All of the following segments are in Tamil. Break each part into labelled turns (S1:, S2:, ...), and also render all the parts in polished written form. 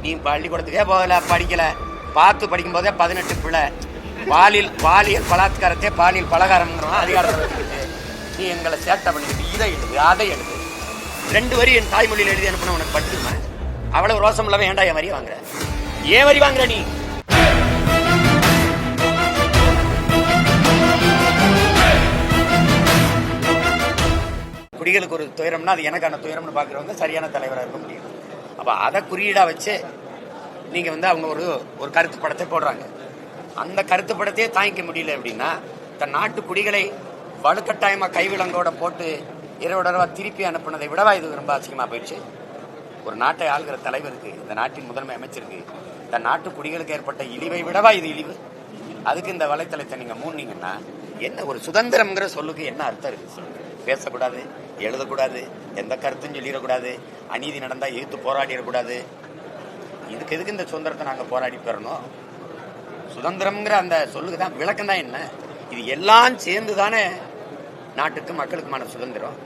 S1: நீ பள்ளிக்கூடத்துக்கே போகல, படிக்கல, பார்த்து படிக்கும் போதே 18 பிள்ளை, பாலியல் பலாத்காரத்தை பாலியல் பலகாரம்ங்கிறோம் அதிகாரத்தை வச்சுக்கிட்டு நீ எங்களை சேட்டை பண்ணிக்கிட்டு இதை எழுது அதை எழுது 2 வரி என் தாய்மொழியில் எழுதி அனுப்பின உனக்கு படிச்சுமா? அவ்வளவு ரோசம் இல்லாம ஏன்டா என் வரி வாங்குற? ஏன் வரி வாங்குற நீ? குடிகளுக்கு ஒரு துயரம்னா அது எனக்கான துயரம்னு பாக்குறவங்க சரியான தலைவராக இருக்க முடியும். அப்ப அதை குறியீடா வச்சு நீங்க அவங்க ஒரு கருத்து படத்தை போடுறாங்க. அந்த கருத்து படத்தையே தாங்கிக்க முடியல அப்படின்னா தன் நாட்டு குடிகளை வலுக்கட்டாயமா கைவிலங்கோட போட்டு 20 தடவை திருப்பி அனுப்புனதை விடவா இது ரொம்ப அசிங்கமா போயிடுச்சு? ஒரு நாட்டை ஆளுகிற தலைவருக்கு, இந்த நாட்டின் முதன்மை அமைச்சருக்கு தன் நாட்டு குடிகளுக்கு ஏற்பட்ட இழிவை விடவா இது இழிவு? அதுக்கு இந்த வலைத்தளத்தை நீங்க மூடினீங்கன்னா என்ன ஒரு சுதந்திரம்ங்கிற சொல்லுக்கு என்ன அர்த்தம் இருக்கு? பேசக்கூடாது, எழுதக்கூடாது, எந்த கருத்தும் சொல்லிடக்கூடாது, அநீதி நடந்தா எதிர்த்து போராடிடக்கூடாது. இதுக்கு எதுக்கு இந்த சுதந்திரத்தை நாங்க போராடி பெறணும்? சுதந்திரம்ங்கிற அந்த சொல்லுக்கு தான் விளக்கம் தான் என்ன? இது எல்லாம் சேர்ந்து தானே நாட்டுக்கு மக்களுக்குமான சுதந்திரம்.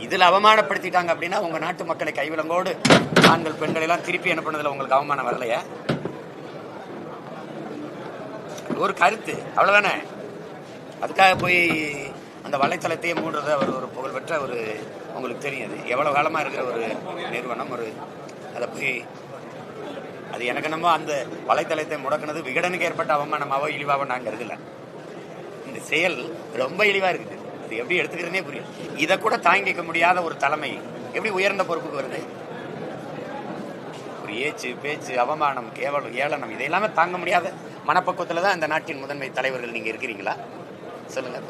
S1: இதுல அவமானப்படுத்திட்டாங்க அப்படின்னா உங்க நாட்டு மக்களை கைவிலங்கோடு ஆண்கள் பெண்கள் எல்லாம் திருப்பி அனுப்புனதுல உங்களுக்கு அவமானம் வரலையா? ஒரு கருத்து அவ்வளவுதானே. அதுக்காக போய் அந்த வலைத்தளத்தையே மூடுறது அவர் ஒரு புகழ்பெற்ற ஒரு உங்களுக்கு தெரியுது எவ்வளவு காலமா இருக்கிற ஒரு நிறுவனம். அதை போய் அது எனக்கு என்னமோ அந்த வலைத்தளத்தை முடக்கினது விகடனுக்கு ஏற்பட்ட அவமானமாவோ இழிவாவோ நான் கருதல. இந்த செயல் ரொம்ப இழிவா இருக்குது. அது எப்படி எடுத்துக்கிறதுனே புரியும். இதை கூட தாங்கிக்க முடியாத ஒரு தலைமை எப்படி உயர்ந்த பொறுப்புக்கு வருது? ஒரு ஏச்சு பேச்சு அவமானம் கேவலம் ஏளனம் இதையெல்லாமே தாங்க முடியாத மனப்பக்குவத்துல தான் இந்த நாட்டின் முதன்மை தலைவர்கள் நீங்க இருக்கிறீங்களா? சொல்லுங்க.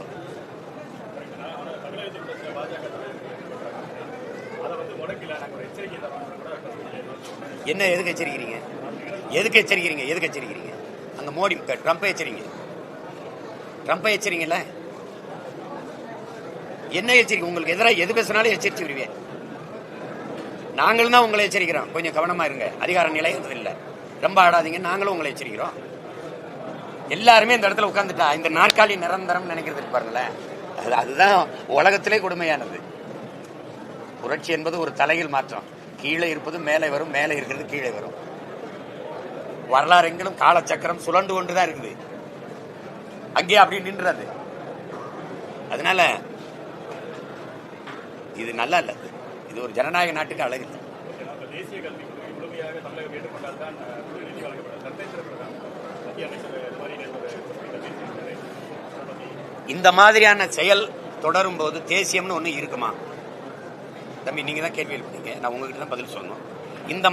S1: என்ன எதுக்கு எச்சரிக்கிறீங்க? எதுக்கு எச்சரிக்கிறீங்க? அங்க மோடி ட்ரம்பை எச்சரிங்கல்ல. என்ன எச்சரிக்கை? உங்களுக்கு எதிராக எது பேசினாலும் எச்சரிச்சு விடுவேன். நாங்களும் தான் உங்களை எச்சரிக்கிறோம், கொஞ்சம் கவனமா இருங்க, அதிகார நிலை இல்லை, ரொம்ப ஆடாதீங்க. நாங்களும் உங்களை எச்சரிக்கிறோம். எல்லாருமே இந்த இடத்துல உட்கார்ந்துட்டா இந்த நாற்காலி நிரந்தரம் நினைக்கிறது பாருங்களேன். அதுதான் உலகத்திலே கொடுமையானது. புரட்சி என்பது ஒரு தலையில் மாற்றம். கீழே இருப்பது மேலே வரும், மேலே இருக்கிறது கீழே வரும். வரலாறு எங்கிலும் காலச்சக்கரம் சுழண்டு கொண்டுதான் இருக்குது, அங்கே அப்படி நின்றது. அதனால இது நல்லா இல்ல. இது ஒரு ஜனநாயக நாட்டுக்கு அழகு இல்லை. இந்த மாதிரியான செயல் தொடரும் போது தேசியம்னு ஒண்ணு இருக்குமா? தம்பி நீங்க தான் கேள்வி எழுப்பினீங்க, நான் உங்ககிட்ட தான் பதில் சொல்லணும். இந்த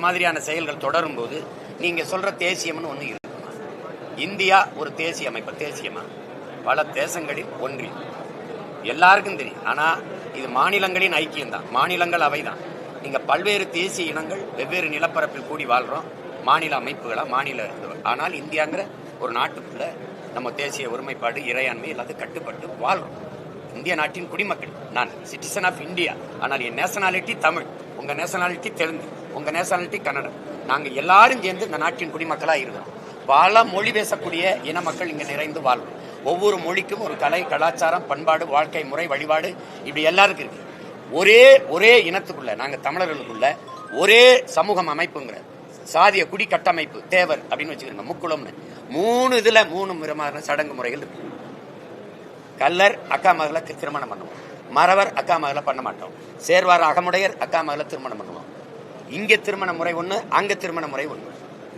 S1: மாதிரியான செயல்கள் தொடரும் போது நீங்க சொல்ற தேசியம்னு ஒண்ணு இருக்குமா? இந்தியா ஒரு தேசிய அமைப்பு, தேசியமா பல தேசங்களில் ஒன்றி எல்லாருக்கும் தெரியும். ஆனா இது மாநிலங்களின் ஐக்கியம் தான், மாநிலங்கள் அவைதான். நீங்க பல்வேறு தேசிய இனங்கள் வெவ்வேறு நிலப்பரப்பில் கூடி வாழ்றோம், மாநில அமைப்புகளா மாநில. ஆனால் இந்தியாங்கிற ஒரு நாட்டுக்குள்ள நம்ம தேசிய ஒருமைப்பாடு இறையாண்மை எல்லாத்தையும் கட்டுப்பட்டு வாழ்றோம். இந்திய நாட்டின் குடிமக்கள். நான் சிட்டிசன் ஆஃப் இந்தியா. ஆனால் என் நேஷனாலிட்டி தமிழ், உங்க நேஷனாலிட்டி தெலுங்கு, உங்க நேஷனாலிட்டி கன்னடம். நாங்க எல்லாரும் சேர்ந்து இந்த நாட்டின் குடிமக்களா இருக்கிறோம். பல மொழி பேசக்கூடிய இன மக்கள் இங்க நிறைந்து வாழ்றோம். ஒவ்வொரு மொழிக்கும் ஒரு கலை, கலாச்சாரம், பண்பாடு, வாழ்க்கை முறை, வழிபாடு இப்படி எல்லாருக்கும் இருக்கு. ஒரே இனத்துக்குள்ள நாங்க தமிழர்களுக்குள்ள ஒரே சமூகம் அமைப்புங்கிற சாதிய குடி கட்டமைப்பு தேவர் அப்படின்னு வச்சுக்கிறோங்க. முக்குளம்னு 3 இதுல 3 விதமான சடங்கு முறைகள் இருக்கு. கல்லர் அக்கா மகளை திருமணம் பண்ணுவோம், மறவர் அக்கா மகளை பண்ண மாட்டோம், சேர்வார் அகமுடையர் அக்கா மகளை திருமணம் பண்ணுவோம். இங்க திருமண முறை ஒண்ணு, அங்க திருமண முறை ஒண்ணு.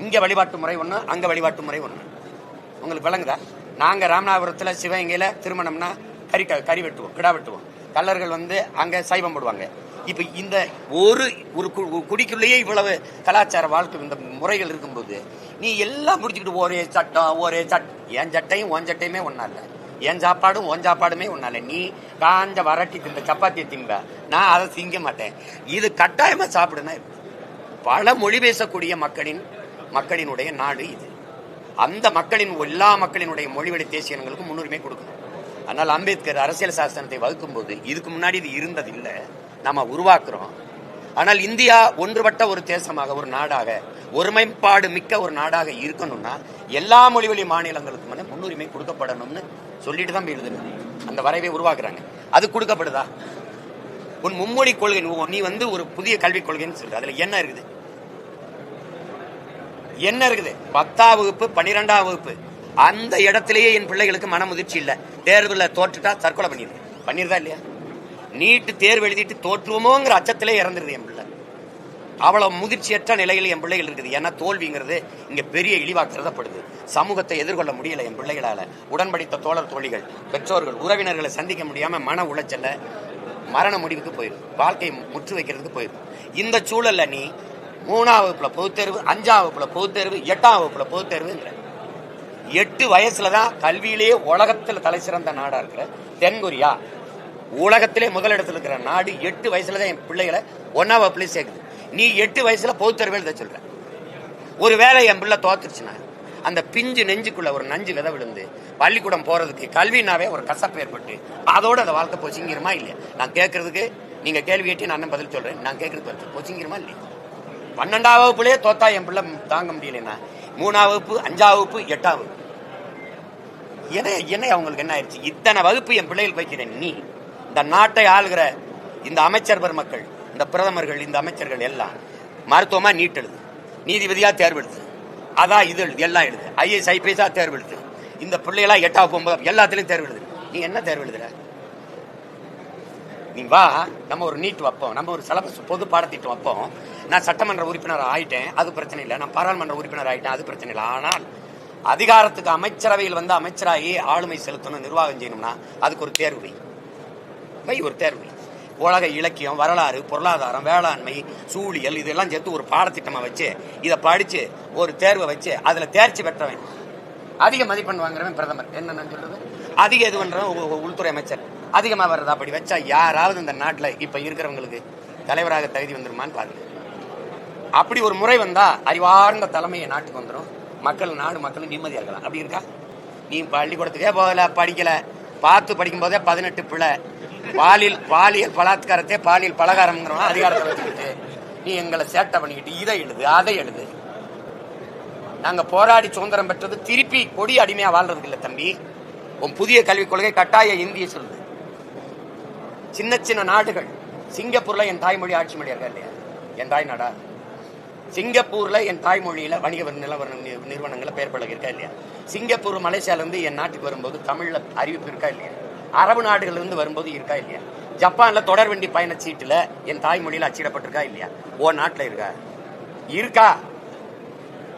S1: இங்க வழிபாட்டு முறை ஒண்ணு, அங்க வழிபாட்டு முறை ஒண்ணு. உங்களுக்கு விளங்குதா? நாங்க ராமநாதபுரத்துல சிவகங்கையில திருமணம்னா கறி வெட்டுவோம், கிடா வெட்டுவோம். கல்லர்கள் அங்க சைவம் போடுவாங்க. இப்ப இந்த ஒரு குடிக்குள்ளேயே இவ்வளவு கலாச்சார வாழ்க்கை இந்த முறைகள் இருக்கும்போது நீ எல்லாம் முடிச்சுக்கிட்டு ஒரே சட்டம் என் சட்டையும் உன் சட்டையுமே ஒன்னா இல்ல, என் சாப்பாடும் உன் சாப்பாடுமே ஒன்னா இல்ல. நீ காஞ்ச வரட்டி திம்ப சப்பாத்தியை திம்ப, நான் அதை திங்க மாட்டேன். இது கட்டாயமா சாப்பிடுனா பல மொழி பேசக்கூடிய மக்களினுடைய நாடு இது. அந்த எல்லா மக்களினுடைய மொழிவழி தேசிய இனங்களுக்கு முன்னுரிமை கொடுக்கணும். அதனால் அம்பேத்கர் அரசியல் சாசனத்தை வகுக்கும் போது இதுக்கு முன்னாடி இது இருந்தது இல்லை, நாம உருவாக்குறோம். ஆனால் இந்தியா ஒன்றுபட்ட ஒரு தேசமாக, ஒரு நாடாக, ஒருமைப்பாடு மிக்க ஒரு நாடாக இருக்கணும்னா எல்லா மொழிவழி மாநிலங்களுக்கு முன்னுரிமை கொடுக்கப்படணும்னு சொல்லிட்டு தான் எழுதுங்க. அந்த வரைவை உருவாக்குறாங்க. அது கொடுக்கப்படுதா? உன் மும்மொழி கொள்கை நீ ஒரு புதிய கல்விக் கொள்கைன்னு சொல்ற. அதுல என்ன இருக்குது? என்ன இருக்குது? 10ஆம் வகுப்பு 12ஆம் வகுப்பு அந்த இடத்திலேயே என் பிள்ளைகளுக்கு மன முதிர்ச்சி இல்ல. தேர்வுல தோற்றுட்டா தற்கொலை பண்ணிருதா இல்லையா? நீட்டு தேர்வு எழுதிட்டு தோற்றுவோமோங்கிற அச்சத்திலே இறந்துருது என் பிள்ளை. அவ்வளவு முதிர்ச்சியற்ற நிலையில் என் பிள்ளைகள் இருக்குது. ஏன்னா தோல்விங்கிறது இங்க பெரிய இழிவா கருதப்படுது. சமூகத்தை எதிர்கொள்ள முடியல என் பிள்ளைகளால. உடன்படித்த தோழர் தோழிகள், பெற்றோர்கள், உறவினர்களை சந்திக்க முடியாம மன உளைச்சல்ல மரண முடிவுக்கு போயிடும். வாழ்க்கையை முற்று வைக்கிறதுக்கு போயிடும். இந்த சூழல்ல நீ 3ஆம் வகுப்புல பொதுத்தேர்வு, 5ஆம் வகுப்புல பொதுத்தேர்வு, 8ஆம் வகுப்புல பொதுத்தேர்வுங்கிற 8 வயசுலதான் கல்வியிலேயே உலகத்தில் தலை சிறந்த நாடா இருக்கிற தென்கொரியா உலகத்திலே முதலிடத்தில் இருக்கிற நாடு 8 வயசுலதான் என் பிள்ளைகளை 1ஆம் வகுப்புலயே சேர்க்குது. நீ 8 வயசுல பொதுத்தேர்வு எழுத சொல்ற. ஒரு வேளை என் பிள்ளை தோத்துருச்சுன்னா அந்த பிஞ்சு நெஞ்சுக்குள்ள ஒரு நஞ்சு விதை விழுந்து பள்ளிக்கூடம் போறதுக்கு கல்வினாவே ஒரு கசப்பு ஏற்பட்டு அதோட அந்த வாழ்க்கை பொச்சிங்கிருமா இல்லையா? நான் கேட்கறதுக்கு நீங்க கேள்வி கேட்டி நான் பதில் சொல்றேன். நான் கேட்கறது பொச்சிங்கிருமா இல்லையா? 12ஆம் வகுப்புலயே தோத்தா என் பிள்ளை தாங்க முடியலன்னா 3ஆம் வகுப்பு, 5ஆம் வகுப்பு, 8ஆம் வகுப்பு என்ன அவங்களுக்கு என்ன ஆயிடுச்சு? இத்தனை வகுப்பு என் பிள்ளைகள் வைக்கிறேன். நீ இந்த நாட்டை ஆளுகிற இந்த அமைச்சர் பெருமக்கள், இந்த பிரதமர்கள், இந்த அமைச்சர்கள் எல்லாம் மருத்துவமா நீட் எழுது, நீதிபதியா தேர்வு எழுது, அதான் இது எழுது, எல்லாம் எழுது, IAS IPS தேர்வு எழுது. இந்த பிள்ளைகளா 8ஆம் 9ஆம் எல்லாத்துலயும் தேர்வு எழுது. நீ என்ன தேர்வு எழுதுற? நீ வா, நம்ம ஒரு நீட் வைப்போம், நம்ம ஒரு சிலபஸ் பொது பாடத்திட்டம் வைப்போம். நான் சட்டமன்ற உறுப்பினர் ஆயிட்டேன், அது பிரச்சனை இல்லை. நான் பாராளுமன்ற உறுப்பினர் ஆயிட்டேன், அது பிரச்சனை இல்லை. ஆனால் அதிகாரத்துக்கு அமைச்சரவையில் அமைச்சராகி ஆளுமை செலுத்தணும், நிர்வாகம் செய்யணும்னா அதுக்கு ஒரு தேர்வு வை, ஒரு தேர்வு. உலக இலக்கியம், வரலாறு, பொருளாதாரம், வேளாண்மை, சூழியல் இதெல்லாம் சேர்த்து ஒரு பாடத்திட்டமா வச்சு இதை படிச்சு ஒரு தேர்வை வச்சு அதுல தேர்ச்சி பெற்றவன் அதிக மதிப்பெண் வாங்குறவன் பிரதமர். என்ன சொல்றது? அதிக இது பண்றவன் உள்துறை அமைச்சர் அதிகமா வர்றது. அப்படி வச்சா யாராவது இந்த நாட்டுல இப்ப இருக்கிறவங்களுக்கு தலைவராக தகுதி வந்துருமான்னு பாருங்க. அப்படி ஒரு முறை வந்தா அறிவார்ந்த தலைமையை நாட்டுக்கு வந்துடும். நாடு மக்களும் நிம்மதியா இருக்கலாம். அப்படி இருக்கா? நீ பள்ளிக்கூடத்துக்கே போகல, படிக்கல, பார்த்து படிக்கும் போதே 18 பிள்ளை, பாலியல் பலாத்காரத்தை பாலியல் பலகாரம் அதிகாரத்தை வச்சுக்கிட்டு நீ எங்களை சேட்டை பண்ணிக்கிட்டு இதை எழுது, அதை எழுது. நாங்க போராடி சுதந்திரம் பெற்றது திருப்பி கொடி அடிமையா வாழ்றதுக்கு இல்ல தம்பி. உன் புதிய கல்விக் கொள்கை கட்டாய இந்திய சொல்லுது. சின்ன சின்ன நாடுகள், சிங்கப்பூர்ல என் தாய்மொழி ஆட்சி மொழியா இருக்கா இல்லையா? என் தாய் நாடா சிங்கப்பூர்ல என் தாய்மொழியில வணிக நிலவர நிறுவனங்களை பெயர் பழக இருக்கா இல்லையா? சிங்கப்பூர் மலேசியால இருந்து என் நாட்டுக்கு வரும்போது தமிழ்ல அறிவிப்பு இருக்கா இல்லையா? அரபு நாடுகள் இருந்து வரும்போது இருக்கா இல்லையா? ஜப்பான்ல தொடர்வண்டி பயண சீட்டுல என் தாய்மொழியில அச்சிடப்பட்டிருக்கா இல்லையா? ஓ நாட்டுல இருக்கா?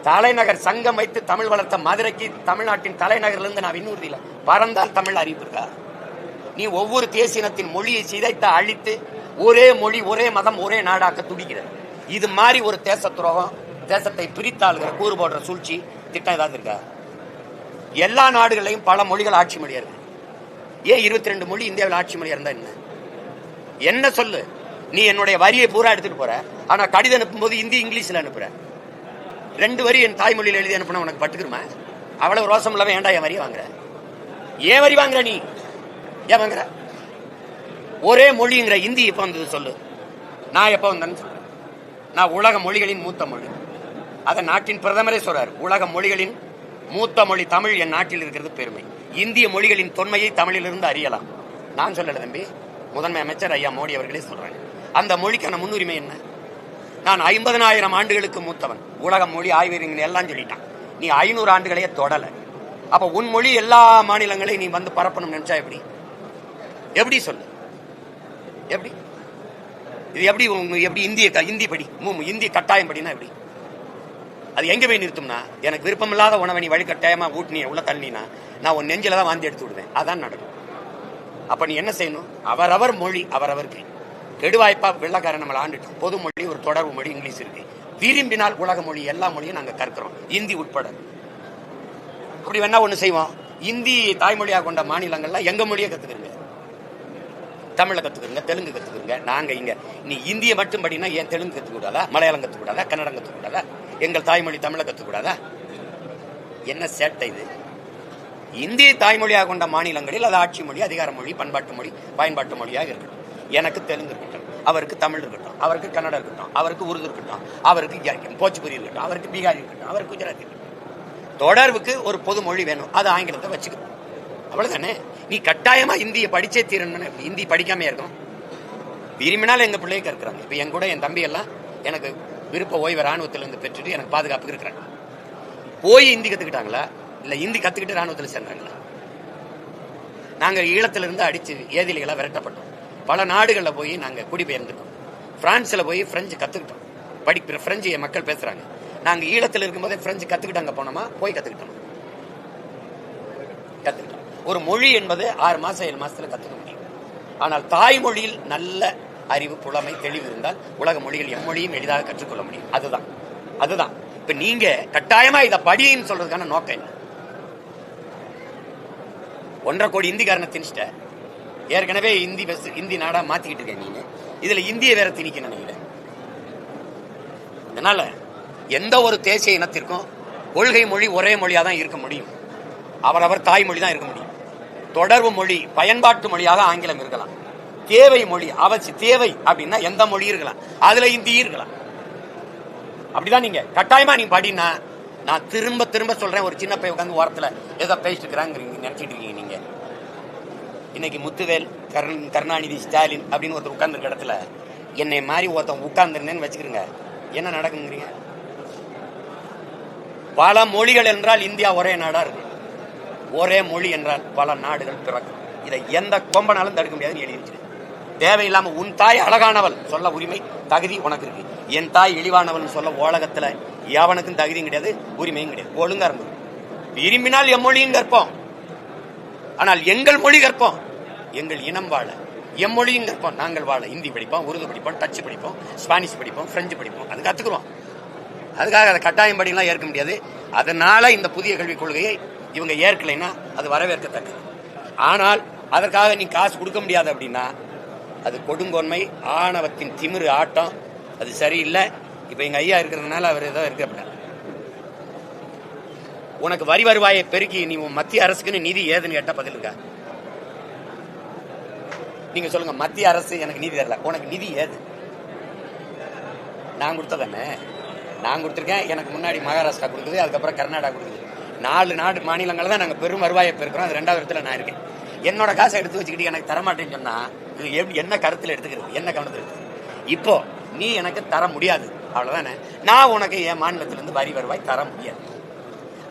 S1: தலைநகர் சங்கம் வைத்து தமிழ் வளர்த்த மதுரைக்கு தமிழ்நாட்டின் தலைநகர்ல இருந்து நான் விண்ணூர்தியில பறந்தால் தமிழ் அறிவிப்பு இருக்கா? நீ ஒவ்வொரு தேசியத்தின் மொழியை சிதைத்து அழித்து ஒரே மொழி, ஒரே மதம், ஒரே நாடாக்க துடிக்கிற. இது மாதிரி ஒரு தேச துரோகம், தேசத்தை பிரித்தாளுகிற கூறு போடுற சூழ்ச்சி திட்டம் ஏதாவது இருக்கா? எல்லா நாடுகளையும் பல மொழிகள் ஆட்சி மொழியா இருக்கு. ஏன் 22 மொழி இந்தியாவில் ஆட்சி மொழியா இருந்தா என்ன சொல்லு? நீ என்னுடைய வரியை பூரா எடுத்துட்டு போற, ஆனா கடிதம் அனுப்பும் போது இந்தி இங்கிலீஷ்ல அனுப்புற. 2 வரி என் தாய்மொழியில் எழுதி அனுப்புனா உனக்கு பட்டுக்குமா? அவ்வளவு ரோசம் இல்லாம ஏன்டா என் வரி வாங்குற? ஏன் வரி வாங்குற? நீ ஏன் வாங்குற? ஒரே மொழிங்கிற இந்தி எப்ப வந்தது சொல்லு? நான் எப்ப வந்தேன்னு சொல்றேன். நான் உலக மொழிகளின் மூத்த மொழி. அதை நாட்டின் பிரதமரே சொல்றாரு. உலக மொழிகளின் மூத்த மொழி தமிழ் என் நாட்டில் இருக்கிறது பெருமை. இந்திய மொழிகளின் தொன்மையை தமிழிலிருந்து அறியலாம். நான் சொல்லல தம்பி, முதன்மை அமைச்சர் ஐயா மோடி அவர்களே சொல்றாங்க. அந்த மொழிக்கான முன்னுரிமை என்ன? நான் 50,000 ஆண்டுகளுக்கு மூத்தவன். உலக மொழி ஆய்வறிஞர் எல்லாம் சொல்லிட்டான். நீ 500 ஆண்டுகளையே தொடல. அப்ப உன் மொழி எல்லா மாநிலங்களையும் நீ வந்து பரப்பணும் நினைச்சா எப்படி சொல்லு? எப்படி இது எப்படி இந்தி படி, இந்தி கட்டாயம் படினா எப்படி? அது எங்க போய் நிறுத்தும்னா, எனக்கு விருப்பமில்லாத உணவை நீ வழிகட்டாயமா ஊட்டினிய உள்ள தள்ளினா நான் உன் நெஞ்சில தான் வாந்தி எடுத்து விடுவேன். அதான் நடக்கும். அப்ப நீ என்ன செய்யணும்? அவரவர் மொழி அவரவருக்கு. கெடுவாய்ப்பா வெள்ளக்காரன் நம்மளை ஆண்டுட்டோம். பொது மொழி ஒரு தொடர்பு மொழி இங்கிலீஷ் இருக்கு. விரும்பினால் உலக மொழி எல்லா மொழியும் நாங்க கற்கிறோம், இந்தி உட்பட. அப்படி வேணா ஒண்ணு செய்வோம். இந்தி தாய்மொழியாக கொண்ட மாநிலங்கள்ல எங்க மொழியை கத்துக்கிறீங்க, தமிழை கத்துக்கிறீங்க, தெலுங்கு கத்துக்கிறீங்க. நாங்க இங்க நீ இந்திய மட்டும் படினா ஏன் தெலுங்கு கத்துக்கூடாதா, மலையாளம் கத்துக்கூடாதா, கன்னடம் கத்துக்கூடாதா, எங்கள் தாய்மொழி தமிழை கத்துக்கூடாதா? என்ன சேட்டை இது? இந்திய தாய்மொழியாக கொண்ட மாநிலங்களில் அது ஆட்சி மொழி, அதிகார மொழி, பண்பாட்டு மொழி, பயன்பாட்டு மொழியாக இருக்கட்டும். எனக்கு தெலுங்கு இருக்கட்டும், அவருக்கு தமிழ் இருக்கட்டும், அவருக்கு கன்னடம் இருக்கட்டும், அவருக்கு உருது இருக்கட்டும், அவருக்கு போச்சுபுரி இருக்கட்டும், அவருக்கு பீகாரி இருக்கட்டும், அவருக்கு குஜராத்தி இருக்கட்டும். தொடர்புக்கு ஒரு பொது மொழி வேணும், அது ஆங்கிலத்தை வச்சுக்கணும். அவ்வளவுதானே? நீ கட்டாயமா இந்திய படிச்சே தீரணும். இந்தி படிக்காம இருக்கும். விரும்பினாலும் எங்க பிள்ளையை கற்கிறாங்க. இப்ப என் கூட என் தம்பி எல்லாம் எனக்கு விருப்ப ஓய்வு ராணுவத்திலிருந்து பெற்றுட்டு எனக்கு பாதுகாப்புக்கு இருக்கிறாங்க. போய் இந்தி கத்துக்கிட்டாங்களா இல்ல இந்தி கத்துக்கிட்டு ராணுவத்தில் சேர்ந்தாங்களா? நாங்க ஈழத்திலிருந்து அடிச்சு ஏதிலிகளை விரட்டப்பட்டோம். பல நாடுகளில் போய் நாங்க குடிபெயர்ந்துட்டோம். பிரான்ஸ்ல போய் பிரெஞ்சு கத்துக்கிட்டோம். படிக்கிற பிரெஞ்சு என் மக்கள் பேசுறாங்க. நாங்க ஈழத்தில் இருக்கும்போதே பிரெஞ்சு கத்துக்கிட்டாங்க. போனோமா போய் கத்துக்கிட்டோம். ஒரு மொழி என்பது 6 மாசம் 7 மாசத்துல கத்துக்க முடியும். ஆனால் தாய்மொழியில் நல்ல அறிவு புலமை தெளிவு இருந்தால் உலக மொழிகள் எம்மொழியும் எளிதாக கற்றுக்கொள்ள முடியும். அதுதான் இப்ப நீங்க கட்டாயமா இதை படின்னு சொல்றதுக்கான நோக்கம் என்ன? 1.5 கோடி இந்திக்காரனை திணிச்சிட்ட. ஏற்கனவே இந்தி நாடா மாத்திக்கிட்டு இருக்கேன். நீங்க இதுல இந்திய வேற திணிக்க நினைக்கிறேன். அதனால எந்த ஒரு தேசிய இனத்திற்கும் கொள்கை மொழி ஒரே மொழியா தான் இருக்க முடியும். அவரவர் தாய்மொழி தான் இருக்க முடியும். தொடர்பு மொழி பயன்பாட்டு மொழியாக ஆங்கிலம் இருக்கலாம். தேவை மொழி அவசியம் தேவை அப்படின்னா எந்த மொழி இருக்கலாம், அதுல இந்தி இருக்கலாம். அப்படிதான் நீங்க கட்டாயமா நீ படினா நான் திரும்ப திரும்ப சொல்றேன். ஒரு சின்ன பையன் உட்காந்து ஓரத்துல ஏதோ பேசிட்டு இருக்கிறாங்க நினைச்சிட்டு இருக்கீங்க. நீங்க இன்னைக்கு முத்துவேல் கருணாநிதி ஸ்டாலின் அப்படின்னு ஒருத்தர் உட்கார்ந்து இருக்க இடத்துல என்னை மாதிரி ஒருத்தன் உட்கார்ந்து இருந்தேன்னு வச்சுக்கிறீங்க, என்ன நடக்குங்கிறீங்க? பல மொழிகள் என்றால் இந்தியா ஒரே நாடா இருக்கு. ஒரே மொழி என்றால் பல நாடுகள் பிறக்கும். இதை எந்த கொம்பனாலும் தடுக்க முடியாதுன்னு எழுதி வச்சிருக்கேன். தேவையில்லாம உன் தாய் அழகானவள் சொல்ல உரிமை தகுதி உனக்கு இருக்கு. என் தாய் இழிவானவள் சொல்ல உலகத்துல எவனுக்கும் தகுதியும் கிடையாது, உரிமையும் கிடையாது. ஒழுங்கா இருந்தது. விரும்பினால் எம்மொழியும் கற்போம், ஆனால் எங்கள் மொழி கற்போம். எங்கள் இனம் வாழ எம்மொழியும் கற்போம். நாங்கள் வாழ இந்தி படிப்போம், உருது படிப்போம், டச்சு படிப்போம், ஸ்பானிஷ் படிப்போம், பிரெஞ்சு படிப்போம். அது கத்துக்கிறோம். அதுக்காக அதை கட்டாயம் படிலாம் ஏற்க முடியாது. அதனால இந்த புதிய கல்விக் கொள்கையை இவங்க ஏற்கலைன்னா அது வரவேற்கத்தக்கது. ஆனால் அதற்காக நீ காசு கொடுக்க முடியாது அப்படின்னா அது கொடுங்கோன்மை, ஆணவத்தின் திமிரு ஆட்டம். அது சரியில்லை. இப்ப எங்க ஐயா இருக்கிறதுனால அவர் ஏதோ இருக்க. உனக்கு வரி வருவாயை பெருக்கி நீ மத்திய அரசுக்குன்னு நிதி ஏதுன்னு கேட்டா பதில் இருக்கா? நீங்க சொல்லுங்க, மத்திய அரசு எனக்கு நிதி தரல, உனக்கு நிதி ஏது? நான் கொடுத்ததானே, நான் கொடுத்துருக்கேன். எனக்கு முன்னாடி மகாராஷ்டிரா கொடுக்குது, அதுக்கப்புறம் கர்நாடகா கொடுக்குது. 4 மாநிலங்கள் தான் நாங்கள் பெரும் வருவாயை பெருக்கிறோம். அது 2வது இடத்துல நான் இருக்கேன். என்னோட காசை எடுத்து வச்சுக்கிட்டு எனக்கு தரமாட்டேன்னு சொன்னா இது எப்படி, என்ன கருத்தில் எடுத்துக்கிறது, என்ன கவனத்தில் எடுத்துக்கிறது? இப்போ நீ எனக்கு தர முடியாது, அவ்வளவுதானே. நான் உனக்கு என் மாநிலத்திலிருந்து வரி வருவாய் தர முடியாது.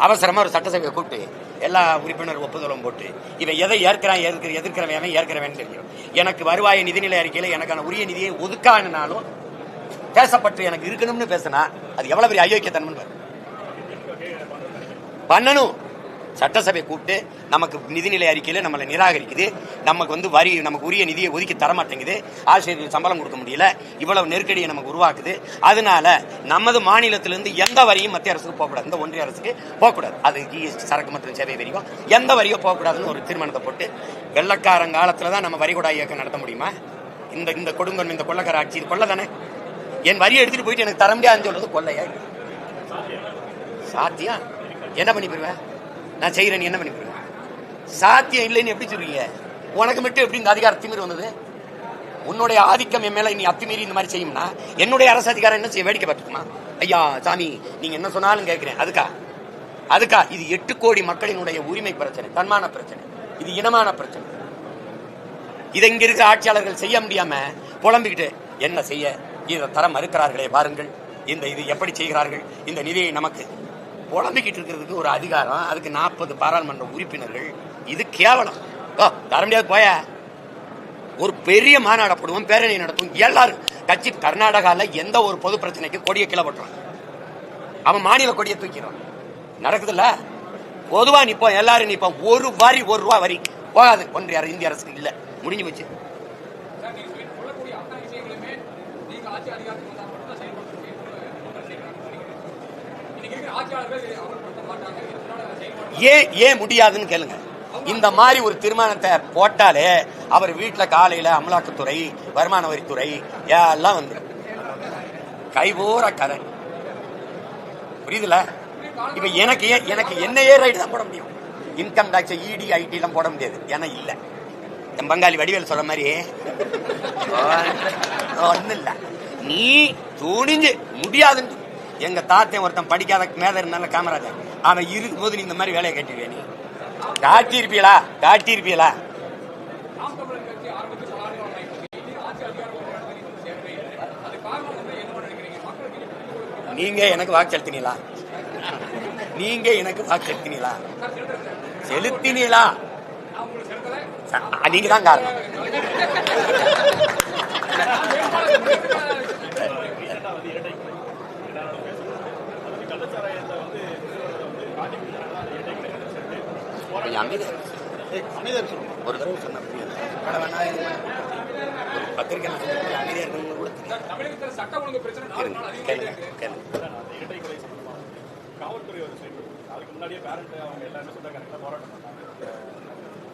S1: அவசரமா ஒரு சட்டசபையை கூப்பிட்டு எல்லா உறுப்பினர் ஒப்புதலும் போட்டு இவன் எதை எதிர்க்கிறவன் ஏற்கிறவன் தெரியும். எனக்கு வருவாய் நிதிநிலை அறிக்கையில எனக்கான உரிய நிதியை ஒதுக்கானாலும் பேசப்பட்டு எனக்கு இருக்கணும்னு பேசினா அது எவ்வளவு பெரிய அயோக்கியத்தன்மை பண்ணணும். சட்டசபை கூப்பிட்டு நமக்கு நிதிநிலை அறிக்கையில நம்மளை நிராகரிக்குது, நமக்கு வரி நமக்கு உரிய நிதியை ஒதுக்கி தரமாட்டேங்குது, ஆசிரியர்களுக்கு சம்பளம் கொடுக்க முடியல, இவ்வளவு நெருக்கடியை நமக்கு உருவாக்குது. அதனால நமது மாநிலத்திலிருந்து எந்த வரியும் மத்திய அரசுக்கு போகக்கூடாது, இந்த ஒன்றிய அரசுக்கு போகக்கூடாது. அது ஜிஎஸ்டி சரக்கு மற்றும் சேவை வரியும் எந்த வரியோ போகக்கூடாதுன்னு ஒரு தீர்மானத்தை போட்டு வெள்ளக்காரங்காலத்துல தான் நம்ம வரிகொடா இயக்கம் நடத்த முடியுமா? இந்த கொடுங்கன் இந்த கொள்ளக்கார ஆட்சி இது கொள்ள தானே. என் வரியை எடுத்துட்டு போயிட்டு எனக்கு தர முடியாதுன்னு சொல்றது கொள்ளையா? சாத்தியம் என்ன பண்ணி போயிருவேன்? நான் செய்யறேன், என்ன பண்ணி போயிருவேன்? சாத்தியம் இல்லைன்னு எப்படி சொல்றீங்க? உனக்கு மட்டும் எப்படி இந்த அதிகார திமிர் வந்தது? உன்னுடைய ஆதிக்கம் என் மேல நீ அத்துமீறி இந்த மாதிரி செய்யும்னா என்னுடைய அரசு அதிகாரம் என்ன செய்ய? வேடிக்கை பார்த்துக்குமா? ஐயா சாமி நீங்க என்ன சொன்னாலும் கேட்கிறேன். அதுக்கா இது 8 கோடி மக்களினுடைய உரிமை பிரச்சனை, தன்மான பிரச்சனை, இது இனமான பிரச்சனை. இதை இங்க இருக்கிற ஆட்சியாளர்கள் செய்ய முடியாம புலம்பிக்கிட்டு என்ன செய்ய, இதை தர மறுக்கிறார்களே பாருங்கள், இது எப்படி செய்கிறார்கள், இந்த நிதியை நமக்கு புலம்பிக்கிட்டு இருக்கிறதுக்கு ஒரு அதிகாரம், அதுக்கு 40 பாராளுமன்ற உறுப்பினர்கள். இது கேவலம். தர முடியாது போய. ஒரு பெரிய மாநாடு போடுவோம், பேரணி நடத்தும், எல்லாரும் கட்சி. கர்நாடகால எந்த ஒரு பொது பிரச்சனைக்கு கொடியை கீழே போட்டுறான், அவன் மாநில கொடியை தூக்கிறான். நடக்குதுல்ல? பொதுவா நிப்போம், எல்லாரும் நிப்போம். ஒரு வரி ₹1 வரி போகாது ஒன்றிய இந்திய அரசுக்கு. இல்ல, முடிஞ்சு போச்சு. ஏன் முடியாதுன்னு கேளுங்க. இந்த மாதிரி ஒரு தீர்மானத்தை போட்டாலே அவர் வீட்டுல காலையில அமலாக்கத்துறை, வருமான வரித்துறை எல்லாம் வந்துடும். கைபோற கரை. புரியுதுல? இப்ப எனக்கு என்னையே ரைட் தான் போட முடியும். இன்கம் டாக்ஸ், இடி, ஐடி எல்லாம் போட முடியாது. ஏன்னா இல்ல. என் பங்காளி வடிவேல் சொல்ற மாதிரி ஒண்ணு இல்ல. நீ துணிஞ்சு முடியாதுன்னு. எங்க தாத்தன் ஒருத்தன் படிக்காத மேத இருந்தால காமராஜர், அவன் இருக்கும் போது நீ இந்த மாதிரி வேலையை கட்டிருவியா? நீ காட்டியிருப்பீங்களா? நீங்க எனக்கு வாக்கு செலுத்தினீங்களா? நீங்க எனக்கு வாக்கு செலுத்தினீங்களா? செலுத்தினீங்களா? நீங்க தான் காரணம். ஒரு தடவை சொன்ன பத்திரிகை அமைதியா இருக்கவங்க கூட
S2: காவல்துறை ஒரு அதுக்கு முன்னாடியே பேரண்ட் அவங்க எல்லாருமே சொந்தக்காரங்க போராட்டம் பண்ணாங்க.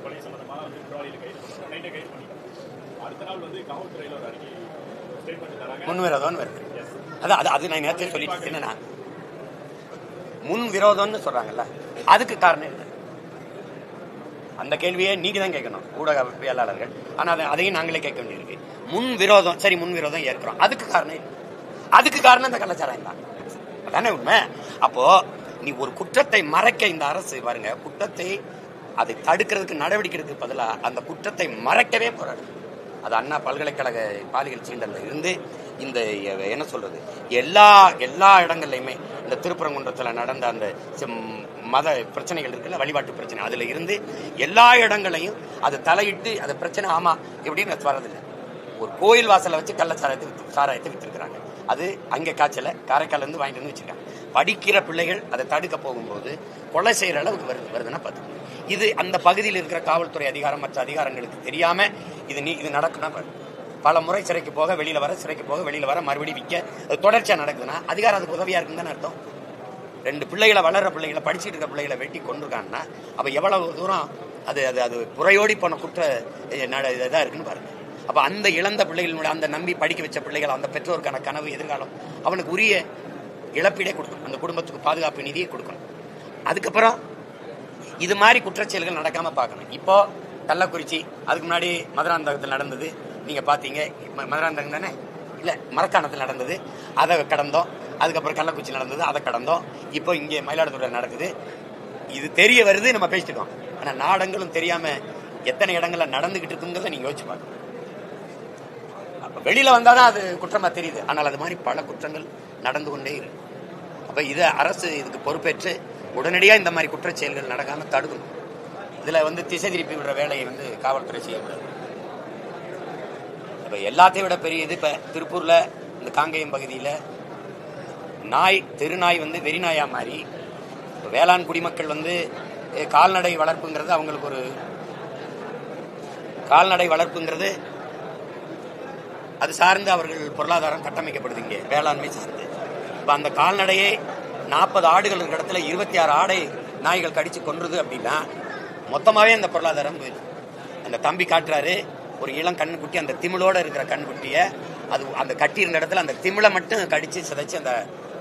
S2: கொலை சம்பந்தமாக குற்றவாளியில் கைது பண்ணி நைட்டே கைது பண்ணிட்டாங்க. அடுத்த நாள் காவல்துறையில் ஒரு அறிக்கை ஸ்டேட்மெண்ட் தராங்க.
S1: முன் விரோதம்னு வருது. அது நான் நேரத்தையும் சொல்லிட்டு என்னன்னா முன் விரோதம்னு சொல்றாங்கல்ல, அதுக்கு காரணம் என்ன? அந்த கேள்வியை நீங்க தான் கேட்கணும், ஊடகவியலாளர்கள். ஆனா அதையும் நாங்களே கேட்க வேண்டியிருக்கு. முன் விரோதம், சரி முன் விரோதம் ஏற்கிறோம், அதுக்கு காரணம், அதுக்கு காரணம் இந்த கள்ளச்சாராயம் தான். அதானே உண்மை. அப்போ நீ ஒரு குற்றத்தை மறைக்க இந்த அரசு பாருங்க, குற்றத்தை அதை தடுக்கிறதுக்கு நடவடிக்கிறதுக்கு பதிலாக அந்த குற்றத்தை மறைக்கவே போறாரு. அது அண்ணா பல்கலைக்கழக பாலியல் சீண்டல்ல இருந்து இந்த என்ன சொல்றது எல்லா இடங்கள்லையுமே, இந்த திருப்பரங்குன்றத்தில் நடந்த அந்த மத பிரச்சனைகள் இருக்குல்ல, வழிபாட்டு பிரச்சனை, அதுல இருந்து எல்லா இடங்களையும் அது தலையிட்டு அது பிரச்சனை ஆமா எப்படின்னு வரதில்லை. ஒரு கோயில் வாசலை வச்சு சாராயத்தை வித்துருக்காங்க. அது அங்கே காய்ச்சல காரைக்கால இருந்து வாங்கிட்டு வந்து வச்சிருக்காங்க. படிக்கிற பிள்ளைகள் அதை தடுக்க போகும்போது கொலை செய்யற அளவுக்கு வருதுன்னா பார்த்து, இது அந்த பகுதியில் இருக்கிற காவல்துறை அதிகாரம் மற்ற அதிகாரங்களுக்கு தெரியாம இது நடக்குன்னா பல முறை சிறைக்கு போக வெளியில வர, சிறைக்கு போக வெளியில வர, மறுபடியும் விற்க, அது தொடர்ச்சியா நடக்குதுன்னா அதிகாரம் அதுக்கு உதவியா இருக்குன்னு தானே அர்த்தம். 2 பிள்ளைகளை வளர்ற பிள்ளைகளை படிச்சுட்டு இருக்க பிள்ளைகளை வெட்டி கொண்டிருக்காங்கன்னா அப்ப எவ்வளவு தூரம் அது அது அது புறையோடி போன குற்ற இதா இருக்குன்னு பாருங்க. அப்ப அந்த இழந்த பிள்ளைகள், அந்த நம்பி படிக்க வச்ச பிள்ளைகள், அந்த பெற்றோருக்கான கனவு எதிர்காலம், அவனுக்கு உரிய இழப்பீடே கொடுக்கணும், அந்த குடும்பத்துக்கு பாதுகாப்பு நிதியை கொடுக்கணும். அதுக்கப்புறம் இது மாதிரி குற்றச்செயல்கள் நடக்காம பார்க்கணும். இப்போ கள்ளக்குறிச்சி, அதுக்கு முன்னாடி மதுராந்தகத்தில் நடந்தது நீங்க பாத்தீங்க. மதுராந்தகம் தானே, இல்ல மரக்காணத்தில் நடந்தது, அதை கடந்தோம். அதுக்கப்புறம் கள்ளக்குறிச்சி நடந்தது, அதை கடந்தோம். இப்போ இங்கே மயிலாடுதுறை நடக்குது. இது தெரிய வருது, நம்ம பேசிட்டோம். ஆனா நாடங்களும் தெரியாம எத்தனை இடங்கள்ல நடந்துகிட்டு இருக்குங்கிறத நீங்க யோசிச்சு பாருங்க. வெளியில வந்தாதான் அது குற்றமா தெரியுது. ஆனால் அது மாதிரி பல குற்றங்கள் நடந்து கொண்டே இருக்கு. அப்ப இதை அரசு இதுக்கு பொறுப்பேற்று உடனடியா இந்த மாதிரி குற்றச் செயல்கள் நடக்காம தடுக்கணும். இதுல திசை திருப்பி விடுற வேலையை காவல்துறை செய்யக்கூடாது. இப்ப எல்லாத்தையும் விட பெரிய இது, இப்ப திருப்பூர்ல இந்த காங்கேயம் பகுதியில தெருநாய் வெறிநாயா மாறி வேளாண் குடிமக்கள் கால்நடை வளர்ப்புங்கிறது அவங்களுக்கு ஒரு கால்நடை வளர்ப்புங்கிறது அது சார்ந்து அவர்கள் பொருளாதாரம் கட்டமைக்கப்படுது. இங்கே வேளாண்மை சார்ந்து இப்ப அந்த கால்நடையை 40 ஆடுகள் இருக்கிற இடத்துல 26 ஆடை நாய்கள் கடிச்சு கொன்றுது அப்படின்னா மொத்தமாவே அந்த பொருளாதாரம் போயிடுது. அந்த தம்பி காட்டுறாரு, ஒரு இளம் கண்ணுக்குட்டி, அந்த திமிழோட இருக்கிற கண்ணுக்குட்டிய அது அந்த கட்டி இருந்த இடத்துல அந்த திமிழை மட்டும் கடிச்சு சிதைச்சு அந்த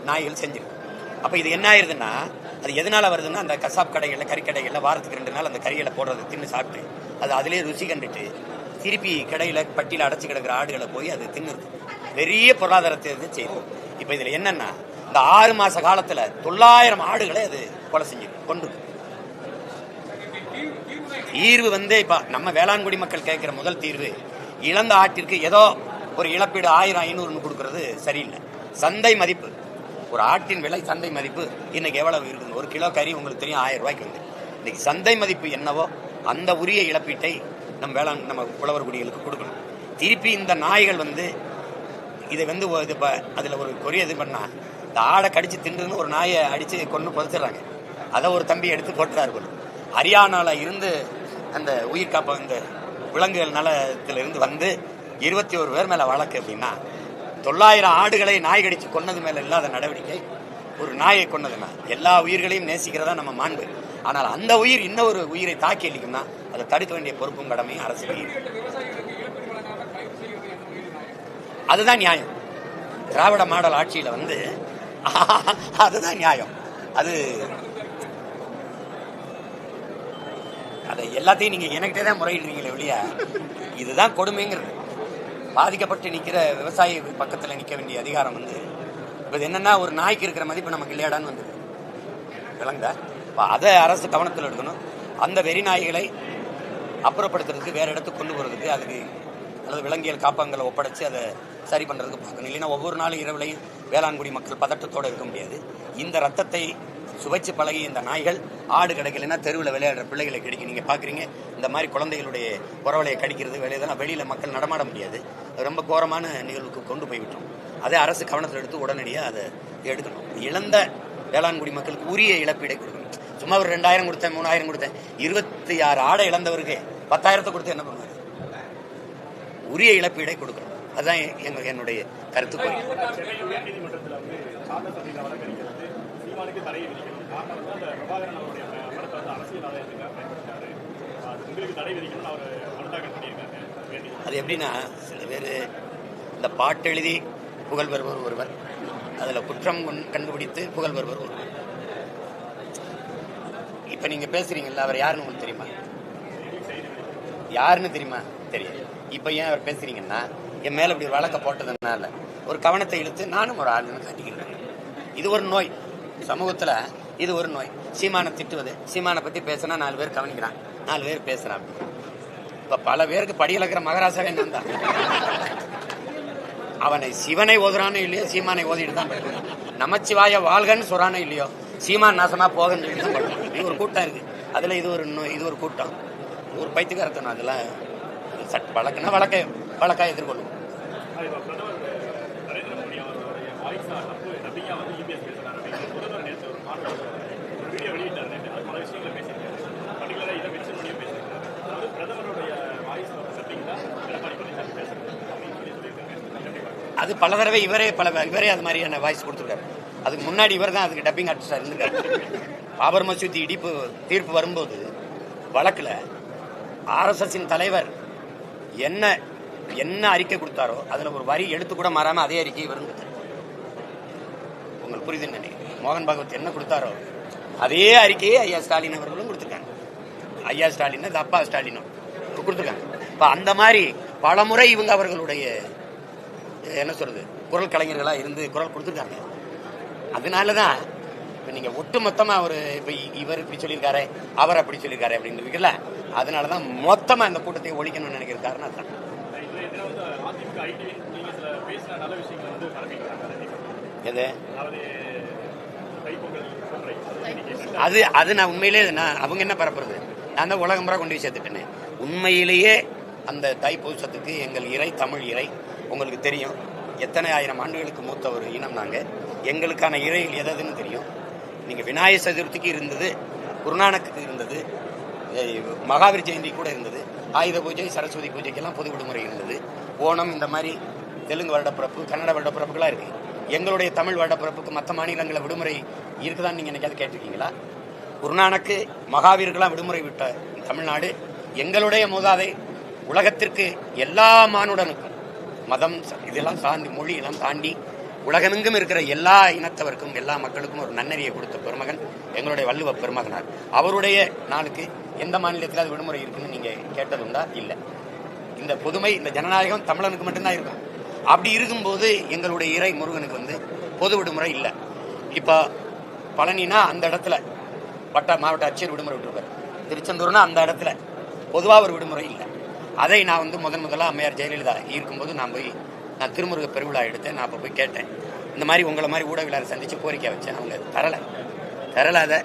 S1: நாய்கள் செஞ்சிருக்கு. அப்ப இது என்ன ஆயிருதுன்னா, அது எதனால வருதுன்னா, அந்த கசாப் கடைகள்ல, கறிக்கடைகள்ல வாரத்துக்கு 2 நாள் அந்த கறிகளை போடுறது தின்னு சாப்பிட்டு அது அதிலே ருசி கண்டுட்டு திருப்பி கடையில பட்டியல அடைச்சு கிடக்கிற ஆடுகளை போய் அது தின்னுது. பெரிய பொருளாதாரத்தை செய்யுது. இப்ப இதுல என்னன்னா, இந்த 6 மாச காலத்துல 900 ஆடுகளை அது கொலை செஞ்சு கொண்டு தீர்வு இப்ப நம்ம வேளாண்குடி மக்கள் கேட்கிற முதல் தீர்வு, இழந்த ஆட்டிற்கு ஏதோ ஒரு இழப்பீடு 1000-500 கொடுக்கறது சரியில்லை. சந்தை மதிப்பு, ஒரு ஆட்டின் விலை சந்தை மதிப்பு இன்னைக்கு எவ்வளவு இருக்குது? 1 கிலோ கறி உங்களுக்கு தெரியும் 1000 ரூபாய்க்கு இன்னைக்கு சந்தை மதிப்பு என்னவோ அந்த உரிய இழப்பீட்டை நம்ம புலவர் குடிகளுக்கு கொடுக்கணும். திருப்பி இந்த நாய்கள் இதை அதுல ஒரு கொரிய இது பண்ணா, இந்த ஆடை கடிச்சு தின்றுன்னு ஒரு நாயை அடிச்சு கொண்டு புதைச்சிடுறாங்க. அதை ஒரு தம்பி எடுத்து போட்டுறாரு. ஹரியானால இருந்து அந்த உயிர் காப்ப இந்த விலங்குகள் நலத்தில இருந்து 21 பேர் மேல வழக்கு அப்படின்னா, 900 ஆடுகளை நாய் கடிச்சு கொன்னது மேல இல்லாத நடவடிக்கை. ஒரு நாயை கொன்னதுன்னா எல்லா உயிர்களையும் நேசிக்கிறதா நம்ம மாண்பு. ஆனால் அந்த உயிர் இன்னொரு உயிரை தாக்கி அளிக்கும்னா அதை தடுக்க வேண்டிய பொறுப்பும் கடமையும் அரசு. அதுதான் நியாயம். திராவிட மாடல் ஆட்சியில அதுதான் நியாயம். அதை எல்லாத்தையும் நீங்க எனக்கிட்டே தான் முறையிடுறீங்களே ஒழிய, இதுதான் கொடுமைங்கிறது. பாதிக்கப்பட்டு நிக்கிற விவசாயி பக்கத்துல நிக்க வேண்டிய அதிகாரம் இப்ப என்னன்னா, ஒரு நாய்க்கு இருக்கிற மதிப்பு நமக்கு இல்லையாடான்னு விளங்குதா? அதை அரசு கவனத்தில் எடுக்கணும். அந்த வெறி நாய்களை அப்புறப்படுத்துறதுக்கு, வேற இடத்துக்கு கொண்டு போறதுக்கு, அதுக்கு அல்லது விலங்கியல் காப்பகங்களை ஒப்படைச்சு அதை சரி பண்றதுக்கு பார்க்கணும். இல்லைன்னா ஒவ்வொரு நாளும் இரவுலையும் வேளாண்குடி மக்கள் பதட்டத்தோடு இருக்க முடியாது. இந்த ரத்தத்தை சுவைச்சு பழகி இந்த நாய்கள் ஆடு கிடைக்கலன்னா தெருவில் விளையாடுற பிள்ளைகளை கிடைக்கும். நீங்கள் பார்க்குறீங்க இந்த மாதிரி குழந்தைகளுடைய புறவலையை கடிக்கிறது இதெல்லாம் வெளியில் மக்கள் நடமாட முடியாது. ரொம்ப கோரமான நிகழ்வுக்கு கொண்டு போய் விட்டோம். அதை அரசு கவனத்தில் எடுத்து உடனடியாக அதை எடுக்கணும். இழந்த வேளாண்குடி மக்களுக்கு உரிய இழப்பீடை கொடுக்கணும். சும்மா ஒரு 2000 கொடுத்தேன் 3000 கொடுத்தேன் 26 ஆடை இழந்தவருக்கு 10,000 கொடுத்து என்ன பண்ணுவார்? உரிய இழப்பீடை கொடுக்கணும். அதுதான் என்னுடைய கருத்து. அது எப்படின்னா சில பேர் இந்த பாட்டு எழுதி புகழ் பெறுவர் ஒருவர், அதில் குற்றம் கண்டுபிடித்து புகழ் பெறுவர் ஒருவர். இப்போ நீங்கள் பேசுறீங்கல்ல, அவர் யாருன்னு உங்களுக்கு தெரியுமா? யாருன்னு தெரியுமா? தெரியும். இப்போ ஏன் அவர் பேசுறீங்கன்னா என் மேலே இப்படி வழக்க போட்டதுனால ஒரு கவனத்தை இழுத்து நானும் ஒரு ஆளுன்னு காட்டிக்கிறேன். இது ஒரு நோய் சமூகத்தில், இது ஒரு நோய். சீமானை திட்டுவது, சீமானை பற்றி பேசினா 4 பேர் கவனிக்கிறான், 4 பேர் பேசுகிறான். இப்போ பல பேருக்கு படி இழக்கிற மகராசாவே நான் தான். அவனை சிவனை ஓதுறானோ இல்லையோ சீமானை ஓதிட்டு தான் படிக்கும். நமச்சிவாய வாழ்கன்னு சொல்றானோ இல்லையோ சீமான் நாசமா போகன்னு சொல்லி தான் படிக்கும். இது ஒரு கூட்டம் இருக்கு. அதில் இது ஒரு நோய், இது ஒரு கூட்டம், ஒரு பைத்தியக்காரத்தனம். அதெல்லாம் வழக்குன்னா வழக்கா எதிர்கொள்ளும். அது பல தடவை இவரே அது மாதிரியான வாய்ஸ் கொடுத்துருக்காரு. அதுக்கு முன்னாடி இவர் தான் அதுக்கு டப்பிங் ஆர்டிஸ்டா இருந்திருக்காரு. பாபர் மசூதி இடிப்பு தீர்ப்பு வரும்போது வழக்குல RSSின் தலைவர் என்ன அறிக்கை கொடுத்தாரோ அதுல ஒரு வரி எடுத்து கூட மாறாம அதே அறிக்கையை வரும். உங்களுக்கு புரியுதுன்னு நினைக்கிறேன். மோகன் பாகவத் என்ன கொடுத்தாரோ அதே அறிக்கையை ஐயா ஸ்டாலின் அவர்களும் கொடுத்துருக்காங்க. ஐயா ஸ்டாலின் அப்பா ஸ்டாலினும் கொடுத்துருக்காங்க. இப்ப அந்த மாதிரி பலமுறை இவங்க அவர்களுடைய என்ன சொல்றது குரல் கலைஞர்களா இருந்து குரல் கொடுத்துருக்காங்க. அதனாலதான் இப்ப நீங்க ஒட்டு மொத்தமா இப்ப இவர் இப்படி சொல்லியிருக்காரு, அவர் அப்படி சொல்லியிருக்காரு அப்படின்னு இருக்குல்ல, அதனாலதான் மொத்தமா இந்த கூட்டத்தை ஒழிக்கணும்னு நினைக்கிற காரணம் அதுதான். எது அது நான் உண்மையிலே அவங்க என்ன பரப்புறது, நான் தான் உலகம் முறை கொண்டு போய் சேர்த்துட்டேனே. உண்மையிலேயே அந்த தைப்பூசத்துக்கு எங்கள் இறை தமிழ் இறை உங்களுக்கு தெரியும். எத்தனை ஆயிரம் ஆண்டுகளுக்கு மூத்த ஒரு இனம் நாங்க. எங்களுக்கான இறை எதுன்னு தெரியும். நீங்க விநாயகர் சதுர்த்திக்கு இருந்தது, குருநானக்கு இருந்தது, மகாவீர் ஜெயந்தி கூட இருந்தது, ஆயுத பூஜை சரஸ்வதி பூஜைக்கெல்லாம் பொது விடுமுறை இருந்தது. ஓணம் இந்த மாதிரி தெலுங்கு வருடப்பிறப்பு கன்னட வருடப்பிறப்புகளாக இருக்கு. எங்களுடைய தமிழ் வருடப்பிறப்புக்கு மற்ற மாநிலங்களில் விடுமுறை இருக்குதான்னு நீங்க என்னைக்காவது கேட்டிருக்கீங்களா? குருநானக்கு மகாவீர்களாம் விடுமுறை விட்ட தமிழ்நாடு எங்களுடைய மூதாதை உலகத்திற்கு எல்லா மானுடனுக்கும் மதம் இதெல்லாம் தாண்டி மொழி எல்லாம் தாண்டி உலகமெங்கும் இருக்கிற எல்லா இனத்தவருக்கும் எல்லா மக்களுக்கும் ஒரு நன்னறியை கொடுத்த பெருமகன் எங்களுடைய வள்ளுவ பெருமகனார். அவருடைய நாளுக்கு எந்த மாநிலத்திலாவது விடுமுறை இருக்குன்னு நீங்க கேட்டதுண்டா? இல்லை. இந்த பொதுமை இந்த ஜனநாயகம் தமிழனுக்கு மட்டும்தான் இருக்கும். அப்படி இருக்கும்போது எங்களுடைய இறை முருகனுக்கு பொது விடுமுறை இல்லை. இப்போ பழனினா அந்த இடத்துல மாவட்ட ஆட்சியர் விடுமுறை விட்டுருப்பார். திருச்செந்தூர்னா அந்த இடத்துல பொதுவாக ஒரு விடுமுறை இல்லை. அதை நான் முதலாக அம்மையார் ஜெயலலிதா இருக்கும்போது நான் திருமுருக பெருவிழா எடுத்தேன். நான் அப்போ போய் கேட்டேன், இந்த மாதிரி உங்களை மாதிரி ஊடகவியலாளர் சந்திச்சு கோரிக்கை வச்சேன். அவங்க தரலை. அதை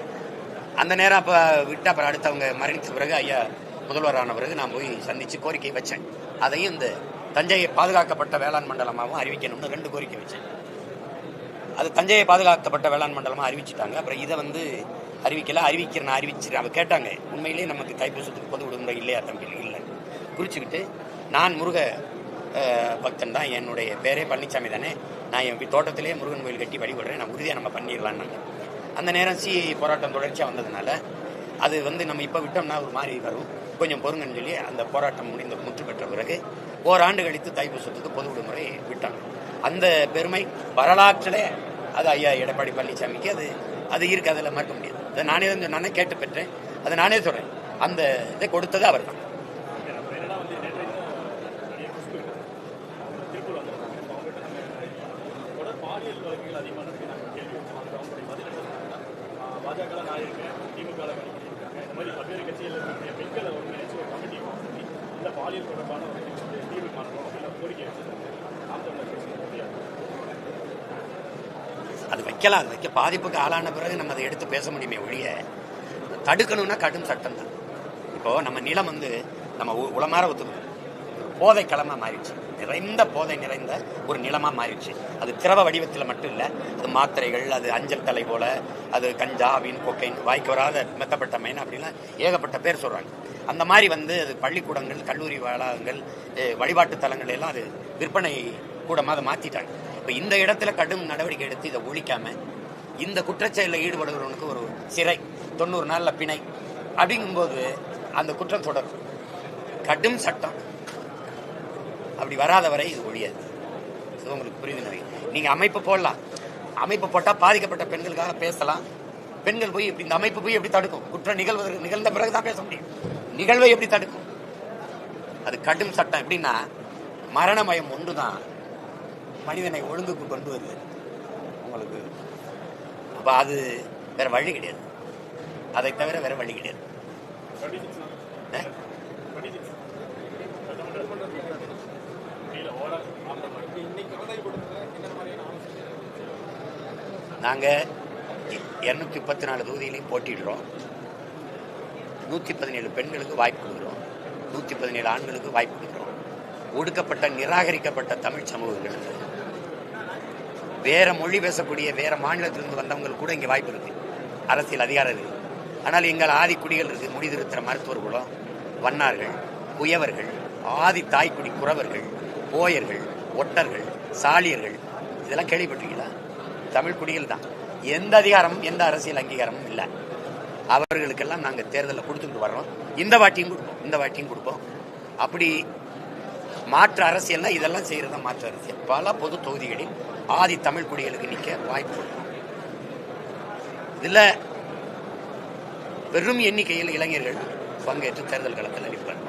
S1: அந்த நேரம் அப்போ விட்டு அப்புறம் அடுத்து அவங்க மரணித்த பிறகு ஐயா முதல்வரான பிறகு நான் போய் சந்திச்சு கோரிக்கை வச்சேன். அதையும் இந்த தஞ்சையை பாதுகாக்கப்பட்ட வேளாண் மண்டலமாகவும் அறிவிக்கணும்னு 2 கோரிக்கை வச்சேன். அது தஞ்சையை பாதுகாக்கப்பட்ட வேளாண் மண்டலமாக அறிவிச்சிட்டாங்க. அப்புறம் இதை அறிவிச்சிருக்கேன். அவங்க கேட்டாங்க, உண்மையிலேயே நமக்கு தைப்பூசத்துக்கு பொது விடுமுறை இல்லையா தம்பி? இல்லை. குறிச்சுக்கிட்டு நான் முருக பக்தன் தான், என்னுடைய பேரே பழனிசாமி தானே, நான் என் தோட்டத்திலேயே முருகன் கோயில் கட்டி வழிபடுறேன், நான் உறுதியாக நம்ம பண்ணிடலான்னாங்க. அந்த நேரம் சிஐ போராட்டம் தொடர்ச்சியாக வந்ததுனால அது நம்ம இப்போ விட்டோம்னா ஒரு மாதிரி வரும், கொஞ்சம் பொறுங்கன்னு சொல்லி அந்த போராட்டம் முற்று பெற்ற பிறகு ஓராண்டு கழித்து தைப்பூசத்துக்கு பொது விடுமுறை விட்டாங்க. அந்த பெருமை வரலாற்றிலே அது ஐயா எடப்பாடி பழனிசாமிக்கு அது இருக்கு, அதில் மறக்க முடியாது. அதை நானே கேட்டு பெற்றேன், அதை நானே சொல்றேன். அந்த இதை கொடுத்தது அவர் தான். அது வைக்கலாம், அது வைக்க பாதிப்புக்கு ஆளான பிறகு நம்ம அதை எடுத்து பேச முடியுமே ஒழிய தடுக்கணும்னா கடும் சட்டம் தான். இப்போ நம்ம நிலம் வந்து நம்ம உளமாற ஒத்துக்கணும், போதை களமா மாறிடுச்சு, நிறைந்த போதை நிறைந்த ஒரு நிலமா மாறிடுச்சு. அது திரவ வடிவத்தில் மட்டும் இல்லை, அது மாத்திரைகள், அது அஞ்சல் தலை போல, அது கஞ்சா, அவின், கொக்கைன், வாய்க்கு வராத மெத்தப்பட்டமைன் அப்படின்லாம் ஏகப்பட்ட பேர் சொல்றாங்க. அந்த மாதிரி வந்து அது பள்ளிக்கூடங்கள், கல்லூரி வளாகங்கள், வழிபாட்டு தலங்கள் எல்லாம் அது விற்பனை கூடமாக அதை மாத்திட்டாங்க. இப்போ இந்த இடத்துல கடும் நடவடிக்கை எடுத்து இதை ஒழிக்காம இந்த குற்றச்செயலில் ஈடுபடுகிறவனுக்கு ஒரு சிறை 90 நாள்ல பிணை அப்படிங்கும்போது அந்த குற்றம் தொடரும். கடும் சட்டம் அப்படி வராத வரை இது ஒழியாது. உங்களுக்கு புரியுது? நீங்க அமைப்பு போடலாம், அமைப்பு போட்டா பாதிக்கப்பட்ட பெண்களுக்காக பேசலாம். பெண்கள் போய் இந்த அமைப்பு போய் எப்படி தடுக்கும்? குற்றம் நிகழ்ந்த பிறகுதான் பேச முடியும். நிகழ்வை எப்படி தடுக்கும்? அது கடும் சட்டம். எப்படின்னா மரணமயம் ஒன்றுதான் மனிதனை ஒழுங்குக்கு கொண்டு வருது உங்களுக்கு. அப்ப அது வேற வழி கிடையாது, அதை தவிர வேற வழி கிடையாது. நாங்க 234 தொகுதியிலையும் போட்டிடுறோம். 117 பெண்களுக்கு வாய்ப்பு கொடுக்குறோம், 117 ஆண்களுக்கு வாய்ப்பு கொடுக்குறோம். ஒடுக்கப்பட்ட நிராகரிக்கப்பட்ட தமிழ் சமூகங்களுக்கு, வேற மொழி பேசக்கூடிய வேற மாநிலத்திலிருந்து வந்தவங்களுக்கு கூட இங்க வாய்ப்பு இருக்கு, அரசியல் அதிகாரம் இருக்கு. ஆனால் எங்கள் ஆதி குடிகள் இருக்கு, முடிதிருத்துற மருத்துவர் குலம், வண்ணார்கள், குயவர்கள், ஆதி தாய்க்குடி குறவர்கள், போயர்கள், ஒட்டர்கள், சாலியர்கள், இதெல்லாம் கேள்விப்பட்டிருக்கீங்களா? தமிழ் குடிகள் தான். எந்த அதிகாரமும் எந்த அரசியல் அங்கீகாரமும் இல்லை. அவர்களுக்கெல்லாம் நாங்கள் தேர்தலில் கொடுத்துக்கிட்டு வர்றோம். இந்த வாட்டியும் கொடுப்போம். அப்படி மாற்று அரசியல்னா இதெல்லாம் செய்யறதா மாற்று அரசியல். பல பொது தொகுதிகளில் ஆதி தமிழ் குடிகளுக்கு நிற்க வாய்ப்பு கொடுக்கும். இதுல வெறும் எண்ணிக்கையில் இளைஞர்கள் பங்கேற்று தேர்தல் களத்தில் நிற்பார்.